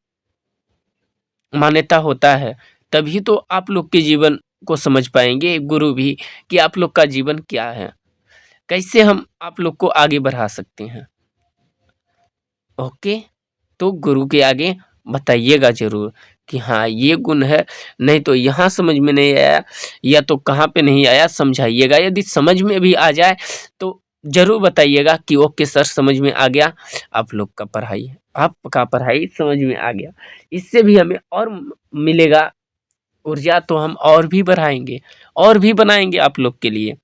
मान्यता होता है, तभी तो आप लोग के जीवन को समझ पाएंगे गुरु भी, कि आप लोग का जीवन क्या है, कैसे हम आप लोग को आगे बढ़ा सकते हैं। ओके, तो गुरु के आगे बताइएगा जरूर कि हाँ ये गुण है, नहीं तो यहाँ समझ में नहीं आया, या तो कहाँ पे नहीं आया समझाइएगा। यदि समझ में भी आ जाए तो जरूर बताइएगा कि ओके सर समझ में आ गया, आप लोग का पढ़ाई, आपका पढ़ाई समझ में आ गया। इससे भी हमें और मिलेगा ऊर्जा, तो हम और भी बढ़ाएंगे और भी बनाएंगे आप लोग के लिए।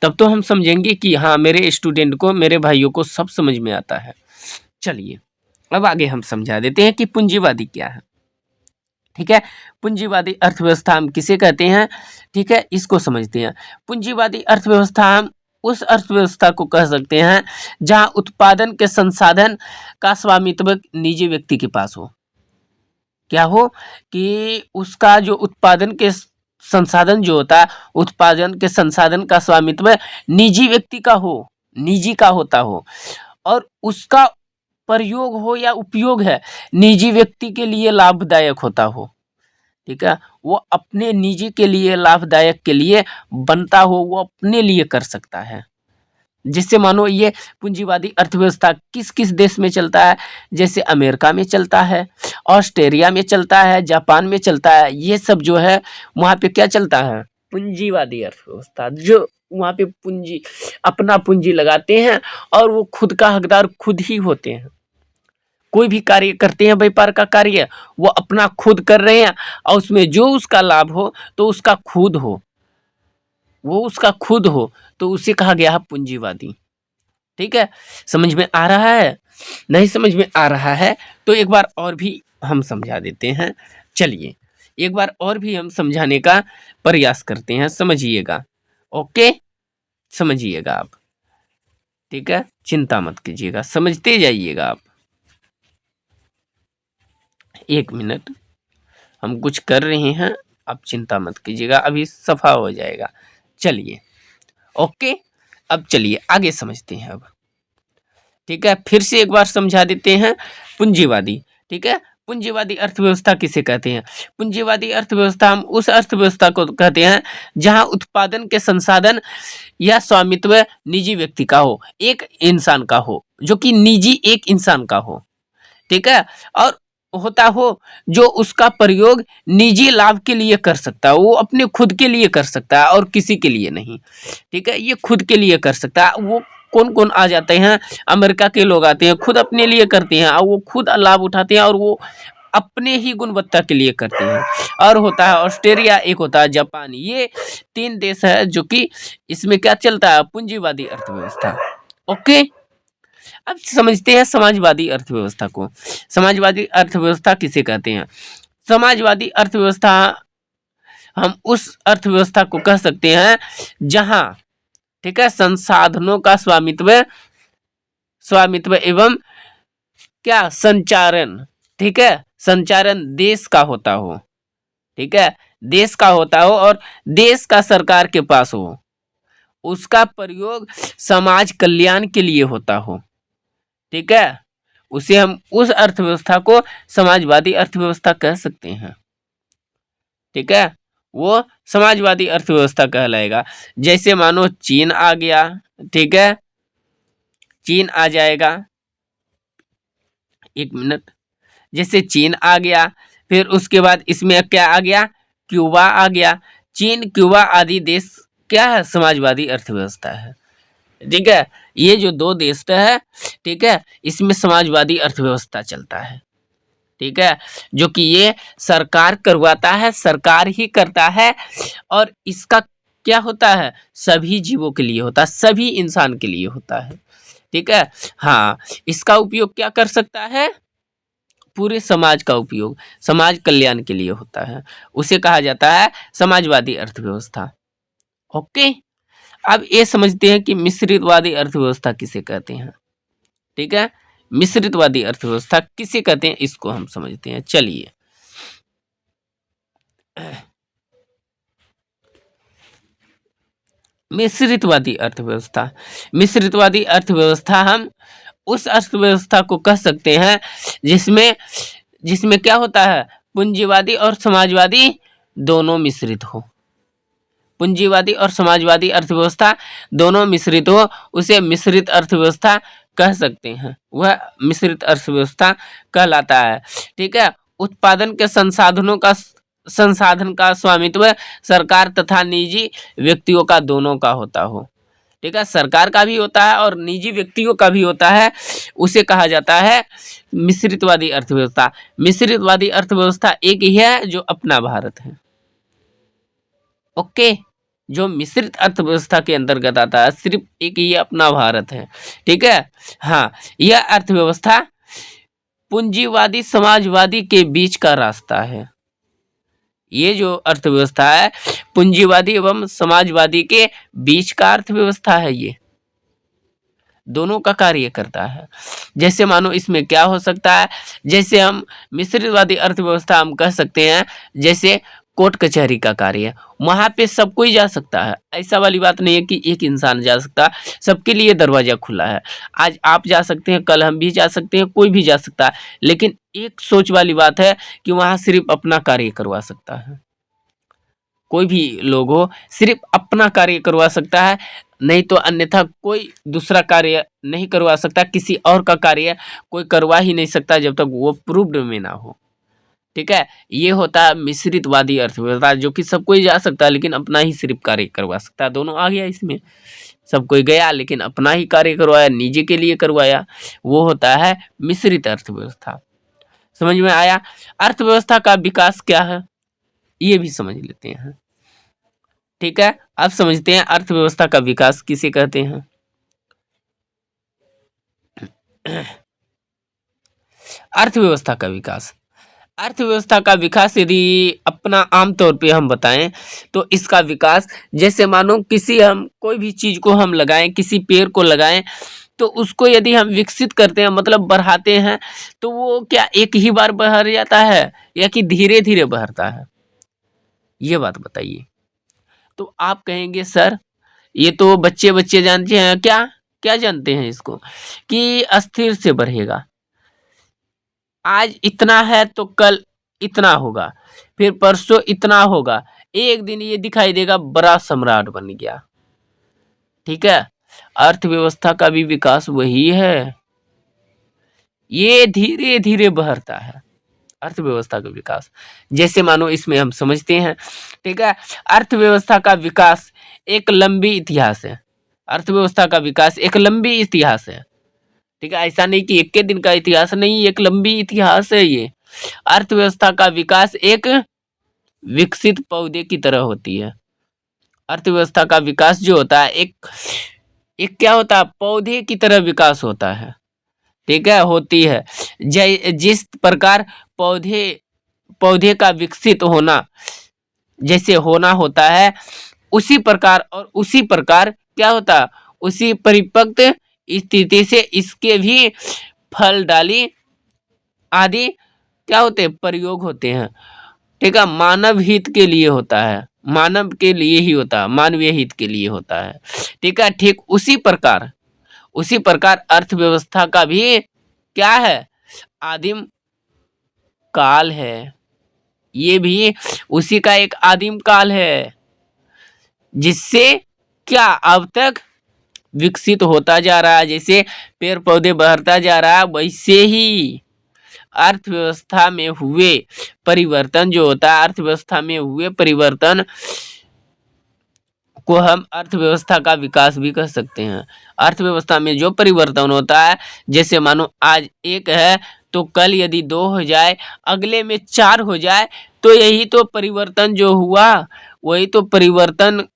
तब तो हम समझेंगे कि हाँ मेरे स्टूडेंट को, मेरे भाइयों को सब समझ में आता है। चलिए अब आगे हम समझा देते हैं कि पूंजीवादी क्या है। ठीक है, पूंजीवादी अर्थव्यवस्था हम किसे कहते हैं, ठीक है, इसको समझते हैं। पूंजीवादी अर्थव्यवस्था हम उस अर्थव्यवस्था को कह सकते हैं जहां उत्पादन के संसाधन का स्वामित्व निजी व्यक्ति के पास हो। क्या हो कि उसका जो उत्पादन के संसाधन जो होता है, उत्पादन के संसाधन का स्वामित्व निजी व्यक्ति का हो, निजी का होता हो, और उसका प्रयोग हो या उपयोग है निजी व्यक्ति के लिए लाभदायक होता हो। ठीक है, वो अपने निजी के लिए लाभदायक के लिए बनता हो, वो अपने लिए कर सकता है। जिससे मानो ये पूंजीवादी अर्थव्यवस्था किस किस देश में चलता है, जैसे अमेरिका में चलता है, ऑस्ट्रेलिया में चलता है, जापान में चलता है। ये सब जो है वहाँ पे क्या चलता है, पूंजीवादी अर्थव्यवस्था। जो वहाँ पे पूंजी, अपना पूंजी लगाते हैं और वो खुद का हकदार खुद ही होते हैं। कोई भी कार्य करते हैं, व्यापार का कार्य, वो अपना खुद कर रहे हैं और उसमें जो उसका लाभ हो तो उसका खुद हो, वो उसका खुद हो, तो उसे कहा गया है पूंजीवादी। ठीक है, समझ में आ रहा है? नहीं समझ में आ रहा है तो एक बार और भी हम समझा देते हैं। चलिए एक बार और भी हम समझाने का प्रयास करते हैं, समझिएगा। ओके, समझिएगा आप। ठीक है, चिंता मत कीजिएगा, समझते जाइएगा आप। एक मिनट, हम कुछ कर रहे हैं, आप चिंता मत कीजिएगा, अभी सफा हो जाएगा। चलिए ओके, अब चलिए आगे समझते हैं अब। ठीक है, फिर से एक बार समझा देते हैं। पूंजीवादी, ठीक है, पूंजीवादी अर्थव्यवस्था किसे कहते हैं? पूंजीवादी अर्थव्यवस्था हम उस अर्थव्यवस्था को कहते हैं जहां उत्पादन के संसाधन या स्वामित्व निजी व्यक्ति का हो, एक इंसान का हो, जो कि निजी एक इंसान का हो। ठीक है, और होता हो जो उसका प्रयोग निजी लाभ के लिए कर सकता है, वो अपने खुद के लिए कर सकता है और किसी के लिए नहीं। ठीक है, ये खुद के लिए कर सकता है। वो कौन कौन आ जाते हैं, अमेरिका के लोग आते हैं, खुद अपने लिए करते हैं और वो खुद लाभ उठाते हैं और वो अपने ही गुणवत्ता के लिए करते हैं। और होता है ऑस्ट्रेलिया, एक होता है जापान। ये 3 देश है जो कि इसमें क्या चलता है, पूंजीवादी अर्थव्यवस्था। ओके, अब समझते हैं समाजवादी अर्थव्यवस्था को। समाजवादी अर्थव्यवस्था किसे कहते हैं? समाजवादी अर्थव्यवस्था हम उस अर्थव्यवस्था को कह सकते हैं जहां, ठीक है, संसाधनों का स्वामित्व स्वामित्व एवं क्या संचारण, ठीक है, संचारण देश का होता हो। ठीक है, देश का होता हो और देश का सरकार के पास हो, उसका प्रयोग समाज कल्याण के लिए होता हो। ठीक है, उसे हम उस अर्थव्यवस्था को समाजवादी अर्थव्यवस्था कह सकते हैं। ठीक है, वो समाजवादी अर्थव्यवस्था कहलाएगा। जैसे मानो चीन आ गया, ठीक है, चीन आ जाएगा। एक मिनट, जैसे चीन आ गया, फिर उसके बाद इसमें क्या आ गया, क्यूबा आ गया। चीन, क्यूबा आदि देश क्या है, समाजवादी अर्थव्यवस्था है। ठीक है, ये जो 2 देश है, ठीक है, इसमें समाजवादी अर्थव्यवस्था चलता है। ठीक है, जो कि ये सरकार करवाता है, सरकार ही करता है और इसका क्या होता है, सभी जीवों के लिए होता है, सभी इंसान के लिए होता है। ठीक है, हाँ, इसका उपयोग क्या कर सकता है, पूरे समाज का उपयोग समाज कल्याण के लिए होता है, उसे कहा जाता है समाजवादी अर्थव्यवस्था। ओके, अब ये समझते हैं कि मिश्रितवादी अर्थव्यवस्था किसे कहते हैं। ठीक है, मिश्रितवादी अर्थव्यवस्था किसे कहते हैं, इसको हम समझते हैं। चलिए, मिश्रितवादी अर्थव्यवस्था, मिश्रितवादी अर्थव्यवस्था हम उस अर्थव्यवस्था को कह सकते हैं जिसमें जिसमें क्या होता है, पूंजीवादी और समाजवादी दोनों मिश्रित हो। पूंजीवादी और समाजवादी अर्थव्यवस्था दोनों मिश्रित हो, उसे मिश्रित अर्थव्यवस्था कह सकते हैं, वह मिश्रित अर्थव्यवस्था कहलाता है। ठीक है, उत्पादन के संसाधन का स्वामित्व सरकार तथा निजी व्यक्तियों का दोनों का होता हो। ठीक है, सरकार का भी होता है और निजी व्यक्तियों का भी होता है, उसे कहा जाता है मिश्रितवादी अर्थव्यवस्था। मिश्रितवादी अर्थव्यवस्था एक ही है जो अपना भारत है। ओके, जो मिश्रित अर्थव्यवस्था के अंतर्गत आता है, सिर्फ एक ही अपना भारत है। ठीक है, हाँ, यह अर्थव्यवस्था पूंजीवादी समाजवादी के बीच का रास्ता है। ये जो अर्थव्यवस्था है पूंजीवादी एवं समाजवादी के बीच का अर्थव्यवस्था है ये। दोनों का कार्य करता है। जैसे मानो इसमें क्या हो सकता है, जैसे हम मिश्रितवादी अर्थव्यवस्था हम कह सकते हैं, जैसे कोर्ट कचहरी का कार्य, वहाँ पे सब कोई जा सकता है, ऐसा वाली बात नहीं है कि एक इंसान जा सकता है, सबके लिए दरवाजा खुला है। आज आप जा सकते हैं, कल हम भी जा सकते हैं, कोई भी जा सकता है, लेकिन एक सोच वाली बात है कि वहाँ सिर्फ अपना कार्य करवा सकता है। कोई भी लोग हो सिर्फ अपना कार्य करवा सकता है, नहीं तो अन्यथा कोई दूसरा कार्य नहीं करवा सकता। किसी और का कार्य कोई करवा ही नहीं सकता जब तक वो प्रूव्ड में ना हो। ठीक है, ये होता है मिश्रितवादी अर्थव्यवस्था, जो कि सब कोई जा सकता है लेकिन अपना ही सिर्फ कार्य करवा सकता है। दोनों आ गया इसमें, सब कोई गया लेकिन अपना ही कार्य करवाया, निजी के लिए करवाया, वो होता है मिश्रित अर्थव्यवस्था। समझ में आया? अर्थव्यवस्था का विकास क्या है ये भी समझ लेते हैं। ठीक है, अब समझते हैं अर्थव्यवस्था का विकास किसे कहते हैं। अर्थव्यवस्था का विकास, अर्थव्यवस्था का विकास यदि अपना आम तौर पे हम बताएं तो इसका विकास, जैसे मानो किसी हम कोई भी चीज को हम लगाएं, किसी पेड़ को लगाएं, तो उसको यदि हम विकसित करते हैं मतलब बढ़ाते हैं, तो वो क्या एक ही बार बढ़ जाता है या कि धीरे धीरे बढ़ता है, ये बात बताइए। तो आप कहेंगे सर ये तो बच्चे बच्चे जानते हैं, क्या क्या जानते हैं इसको, कि अस्थिर से बढ़ेगा। आज इतना है तो कल इतना होगा, फिर परसों इतना होगा, एक दिन ये दिखाई देगा बड़ा सम्राट बन गया। ठीक है, अर्थव्यवस्था का भी विकास वही है, ये धीरे धीरे बढ़ता है अर्थव्यवस्था का विकास। जैसे मानो इसमें हम समझते हैं, ठीक है, अर्थव्यवस्था का विकास एक लंबी इतिहास है। अर्थव्यवस्था का विकास एक लंबी इतिहास है। ठीक है, ऐसा नहीं कि एक के दिन का इतिहास नहीं, एक लंबी इतिहास है ये। अर्थव्यवस्था का विकास एक विकसित पौधे की तरह होती है। अर्थव्यवस्था का विकास जो होता है एक एक क्या होता है, पौधे की तरह विकास होता है। ठीक है, होती है। जिस प्रकार पौधे पौधे का विकसित होना जैसे होना होता है, उसी प्रकार और उसी प्रकार क्या होता है, उसी परिपक्व स्थिति से इसके भी फल डाली आदि क्या होते हैं, प्रयोग होते हैं। ठीक है, मानव हित के लिए होता है, मानव के लिए ही होता है, मानवीय हित के लिए होता है। ठीक है, ठीक उसी प्रकार अर्थव्यवस्था का भी क्या है, आदिम काल है। ये भी उसी का एक आदिम काल है, जिससे क्या अब तक विकसित होता जा रहा है। जैसे पेड़ पौधे बढ़ता जा रहा है, वैसे ही अर्थव्यवस्था में हुए परिवर्तन जो होता है, अर्थव्यवस्था में हुए परिवर्तन को हम अर्थव्यवस्था का विकास भी कह सकते हैं। अर्थव्यवस्था में जो परिवर्तन होता है, जैसे मानो आज एक है तो कल यदि 2 हो जाए, अगले में 4 हो जाए, तो यही तो परिवर्तन जो हुआ, वही तो परिवर्तन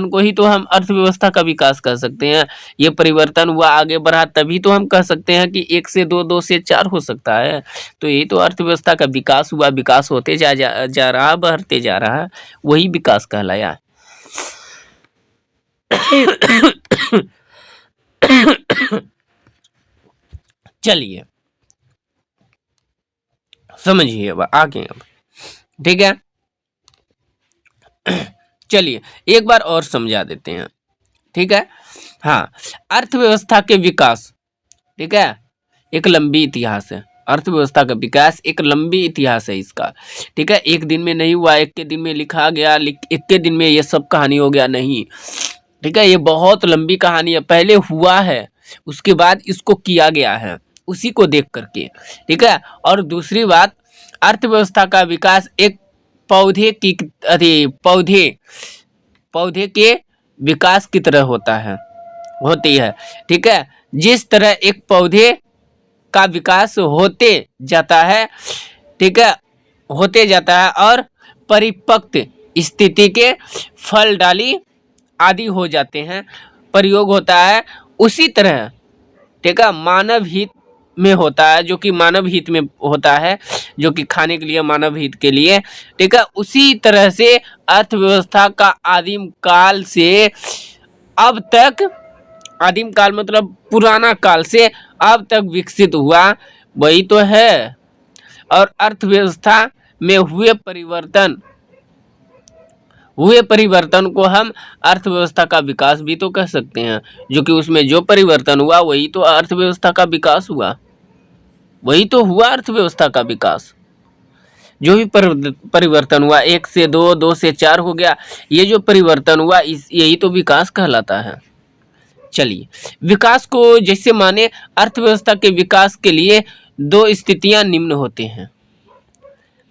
को ही तो हम अर्थव्यवस्था का विकास कह सकते हैं। ये परिवर्तन हुआ, आगे बढ़ा, तभी तो हम कह सकते हैं कि 1 से 2, 2 से 4 हो सकता है। तो यही तो अर्थव्यवस्था का विकास हुआ, विकास होते जा रहा, बढ़ते जा रहा है, वही विकास कहलाया। चलिए समझिए अब आगे। अब ठीक है, चलिए एक बार और समझा देते हैं। ठीक है, हाँ, अर्थव्यवस्था के विकास, ठीक है, एक लंबी इतिहास है। अर्थव्यवस्था का विकास एक लंबी इतिहास है इसका। ठीक है, एक दिन में नहीं हुआ, एक के दिन में लिखा गया, एक के दिन में ये सब कहानी हो गया, नहीं। ठीक है, ये बहुत लंबी कहानी है, पहले हुआ है, उसके बाद इसको किया गया है, उसी को देख करके। ठीक है, और दूसरी बात, अर्थव्यवस्था का विकास एक पौधे की पौधे के विकास की तरह होती है। ठीक है, जिस तरह एक पौधे का विकास होते जाता है, ठीक है, होते जाता है और परिपक्व स्थिति के फल डाली आदि हो जाते हैं, प्रयोग होता है, उसी तरह ठीक है मानव हित में होता है, जो कि मानव हित में होता है, जो कि खाने के लिए, मानव हित के लिए। ठीक है, उसी तरह से अर्थव्यवस्था का आदिम काल से अब तक आदिम काल मतलब पुराना काल से अब तक विकसित हुआ, वही तो है। और अर्थव्यवस्था में हुए परिवर्तन को हम अर्थव्यवस्था का विकास भी तो कह सकते हैं, जो कि उसमें जो परिवर्तन हुआ वही तो अर्थव्यवस्था का विकास हुआ, वही तो हुआ अर्थव्यवस्था का विकास। जो भी परिवर्तन हुआ, 1 से 2, 2 से 4 हो गया, ये जो परिवर्तन हुआ इस यही तो विकास कहलाता है। चलिए, विकास को जैसे माने, अर्थव्यवस्था के विकास के लिए दो स्थितियां निम्न होते हैं,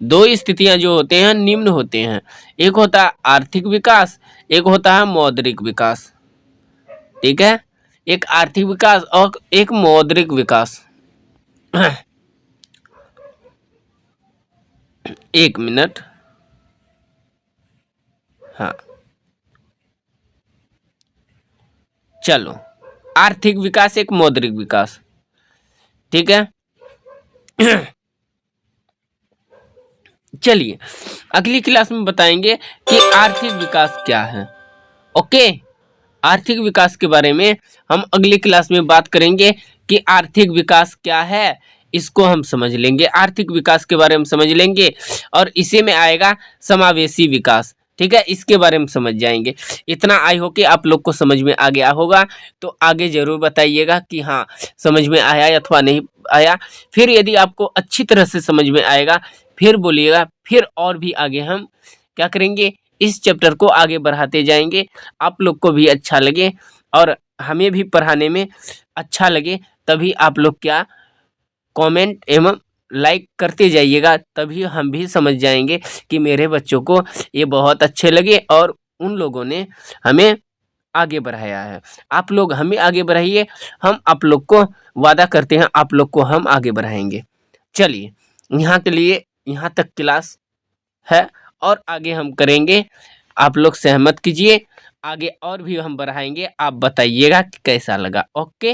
दो स्थितियां जो होते हैं निम्न होते हैं। एक होता है आर्थिक विकास, एक होता है मौद्रिक विकास। ठीक है, एक आर्थिक विकास और एक मौद्रिक विकास। एक मिनट। हाँ, चलो, आर्थिक विकास एक मौद्रिक विकास। ठीक है। चलिए, अगली क्लास में बताएंगे कि आर्थिक विकास क्या है। ओके, आर्थिक विकास के बारे में हम अगली क्लास में बात करेंगे कि आर्थिक विकास क्या है, इसको हम समझ लेंगे, आर्थिक विकास के बारे में समझ लेंगे। और इसी में आएगा समावेशी विकास। ठीक है, इसके बारे में समझ जाएंगे। इतना आई हो कि आप लोग को समझ में आ गया होगा, तो आगे जरूर बताइएगा कि हाँ समझ में आया अथवा नहीं आया। फिर यदि आपको अच्छी तरह से समझ में आएगा फिर बोलिएगा, फिर और भी आगे हम क्या करेंगे, इस चैप्टर को आगे बढ़ाते जाएंगे, आप लोग को भी अच्छा लगे और हमें भी पढ़ाने में अच्छा लगे। तभी आप लोग क्या कमेंट एवं लाइक करते जाइएगा, तभी हम भी समझ जाएंगे कि मेरे बच्चों को ये बहुत अच्छे लगे और उन लोगों ने हमें आगे बढ़ाया है। आप लोग हमें आगे बढ़ाइए, हम आप लोग को वादा करते हैं आप लोग को हम आगे बढ़ाएंगे। चलिए, यहाँ के लिए यहाँ तक क्लास है और आगे हम करेंगे, आप लोग सहमत कीजिए, आगे और भी हम बढ़ाएंगे, आप बताइएगा कि कैसा लगा। ओके।